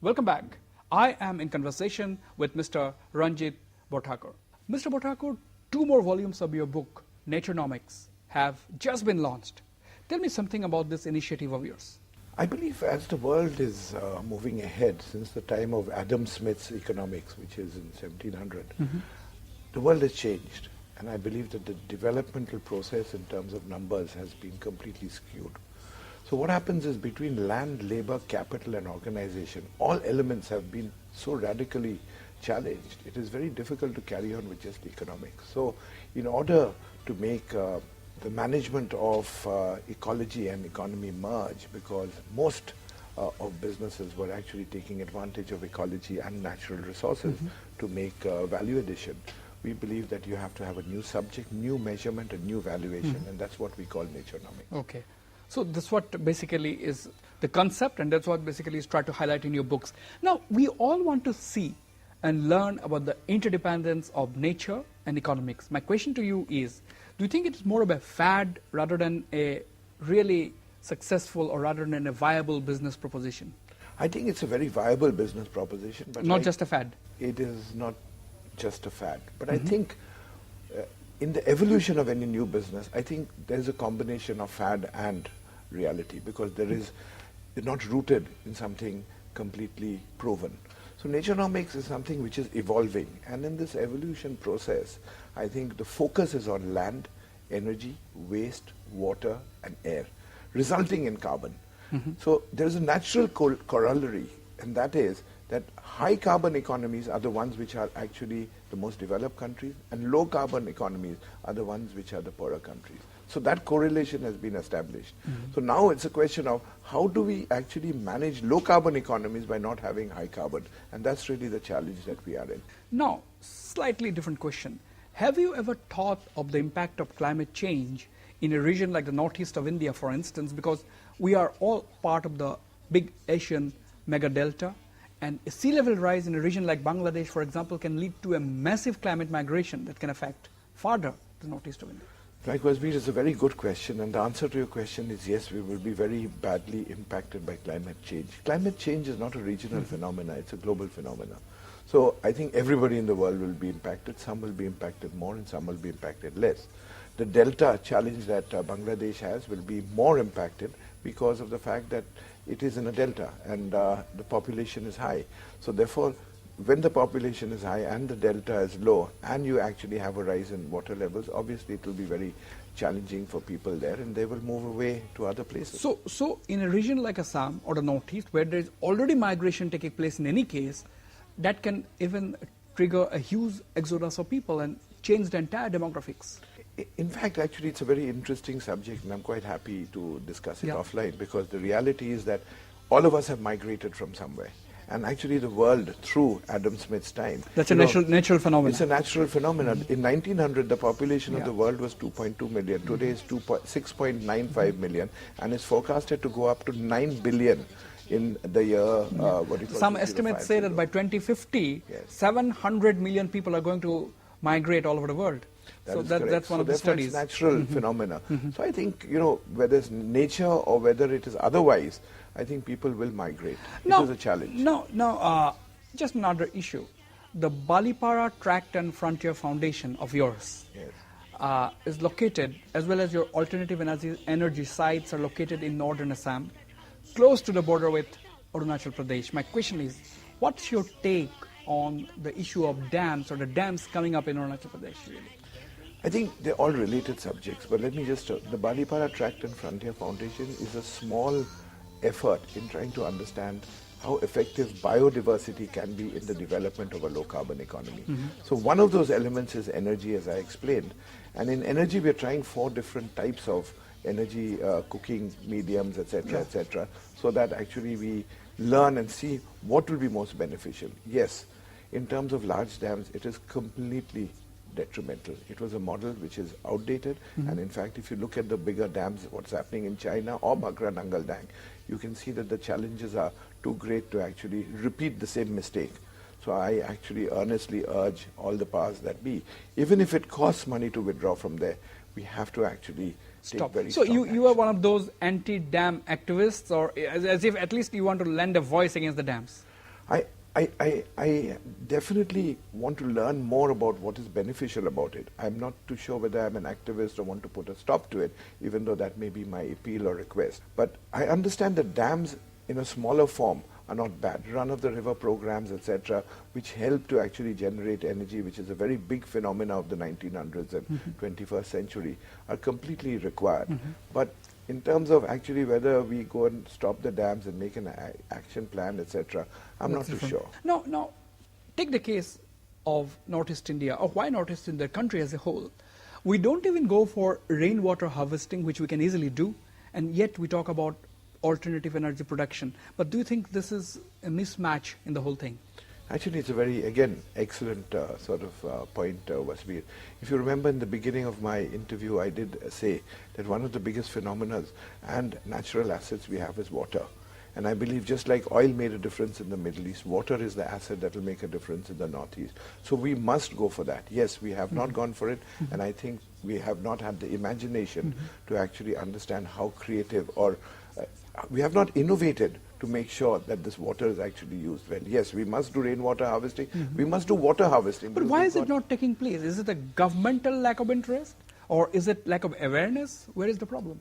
Welcome back. I am in conversation with Mr. Ranjit Barthakur. Mr. Barthakur, 2 more volumes of your book, Naturenomics, have just been launched. Tell me something about this initiative of yours. I believe as the world is moving ahead since the time of Adam Smith's economics, which is in 1700, the world has changed. And I believe that the developmental process in terms of numbers has been completely skewed. So what happens is between land, labor, capital and organization, all elements have been so radically challenged. It is very difficult to carry on with just economics. So in order to make the management of ecology and economy merge, because most of businesses were actually taking advantage of ecology and natural resources to make value addition, we believe that you have to have a new subject, new measurement, and new valuation, and that's what we call naturenomics. Okay. So this what basically is the concept, and that's what basically is tried to highlight in your books. Now, we all want to see and learn about the interdependence of nature and economics. My question to you is, do you think it is more of a fad rather than a really successful or rather than a viable business proposition? I think it's a very viable business proposition. But not just a fad? It is not just a fad. But I think in the evolution of any new business, I think there's a combination of fad and reality, because they're not rooted in something completely proven. So naturenomics is something which is evolving, and in this evolution process, I think the focus is on land, energy, waste, water and air, resulting in carbon. So there's a natural corollary, and that is that high carbon economies are the ones which are actually the most developed countries, and low carbon economies are the ones which are the poorer countries. So that correlation has been established. So now it's a question of how do we actually manage low carbon economies by not having high carbon, and that's really the challenge that we are in. Now, slightly different question. Have you ever thought of the impact of climate change in a region like the northeast of India, for instance, because we are all part of the big Asian mega delta, and a sea level rise in a region like Bangladesh, for example, can lead to a massive climate migration that can affect further the northeast of India? Likewise, Veer, it's a very good question, and the answer to your question is yes, we will be very badly impacted by climate change. Climate change is not a regional phenomena, it's a global phenomena. So I think everybody in the world will be impacted. Some will be impacted more and some will be impacted less. The delta challenge that Bangladesh has will be more impacted because of the fact that it is in a delta and the population is high. So therefore, when the population is high and the delta is low and you actually have a rise in water levels, obviously it will be very challenging for people there, and they will move away to other places. So in a region like Assam or the northeast, where there is already migration taking place in any case, that can even trigger a huge exodus of people and change the entire demographics. In fact, actually, it's a very interesting subject, and I'm quite happy to discuss it offline, because the reality is that all of us have migrated from somewhere. And actually the world, through Adam Smith's time... That's a natural phenomenon. It's a natural phenomenon. In 1900, the population of the world was 2.2 million. Today it's 6.95 million, and it's forecasted to go up to 9 billion in the year... Some estimates say that by 2050, 700 million people are going to migrate all over the world. That's one of the studies. It's natural phenomena. So I think, whether it's nature or whether it is otherwise, I think people will migrate. It is a challenge. No, just another issue. The Balipara Tract and Frontier Foundation of yours is located, as well as your alternative energy sites are located in northern Assam, close to the border with Arunachal Pradesh. My question is, what's your take on the issue of dams, or the dams coming up in Arunachal Pradesh, really? I think they're all related subjects, but let me just... the Balipara Tract and Frontier Foundation is a small effort in trying to understand how effective biodiversity can be in the development of a low-carbon economy. So one of those elements is energy, as I explained. And in energy, we're trying 4 different types of energy cooking mediums, etc., so that actually we learn and see what will be most beneficial. Yes, in terms of large dams, it is completely detrimental. It was a model which is outdated, and in fact, if you look at the bigger dams, what's happening in China or Bhakra Nangal Dam, you can see that the challenges are too great to actually repeat the same mistake. So I actually earnestly urge all the powers that be, even if it costs money to withdraw from there, we have to actually stop. So you are one of those anti-dam activists, or as if at least you want to lend a voice against the dams? I definitely want to learn more about what is beneficial about it. I'm not too sure whether I'm an activist or want to put a stop to it, even though that may be my appeal or request. But I understand that dams in a smaller form are not bad. Run-of-the-river programs, etc., which help to actually generate energy, which is a very big phenomena of the 1900s and 21st century, are completely required. But in terms of actually whether we go and stop the dams and make an action plan, etc., I'm not too sure. Now, take the case of Northeast India, or why Northeast India, the country as a whole. We don't even go for rainwater harvesting, which we can easily do, and yet we talk about alternative energy production. But do you think this is a mismatch in the whole thing? Actually, it's a very, again, excellent point, Vasbir. If you remember in the beginning of my interview, I did say that one of the biggest phenomena and natural assets we have is water. And I believe just like oil made a difference in the Middle East, water is the asset that will make a difference in the Northeast. So we must go for that. Yes, we have not gone for it, and I think we have not had the imagination to actually understand how creative, or we have not innovated to make sure that this water is actually used well. Yes, we must do rainwater harvesting. We must do water harvesting. But why is it not taking place? Is it a governmental lack of interest? Or is it lack of awareness? Where is the problem?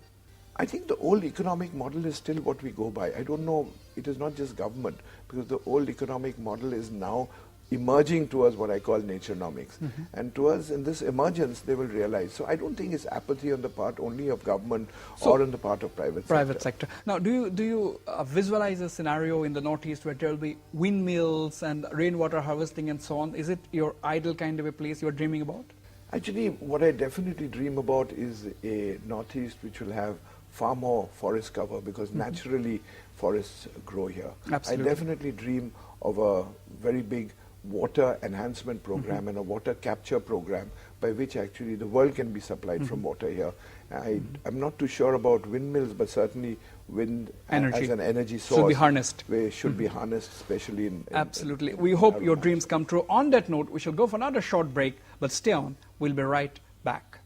I think the old economic model is still what we go by. I don't know, it is not just government, because the old economic model is now emerging towards what I call naturenomics. And towards in this emergence, they will realize. So I don't think it's apathy on the part only of government or on the part of private sector. Now, do you visualize a scenario in the Northeast where there will be windmills and rainwater harvesting and so on? Is it your ideal kind of a place you're dreaming about? Actually, what I definitely dream about is a Northeast which will have far more forest cover, because naturally forests grow here. Absolutely. I definitely dream of a very big water enhancement program and a water capture program by which actually the world can be supplied from water here. I'm not too sure about windmills, but certainly wind as an energy source should be harnessed. Should be harnessed, especially in Absolutely. We hope your dreams come true. On that note, we shall go for another short break, but stay on. We'll be right back.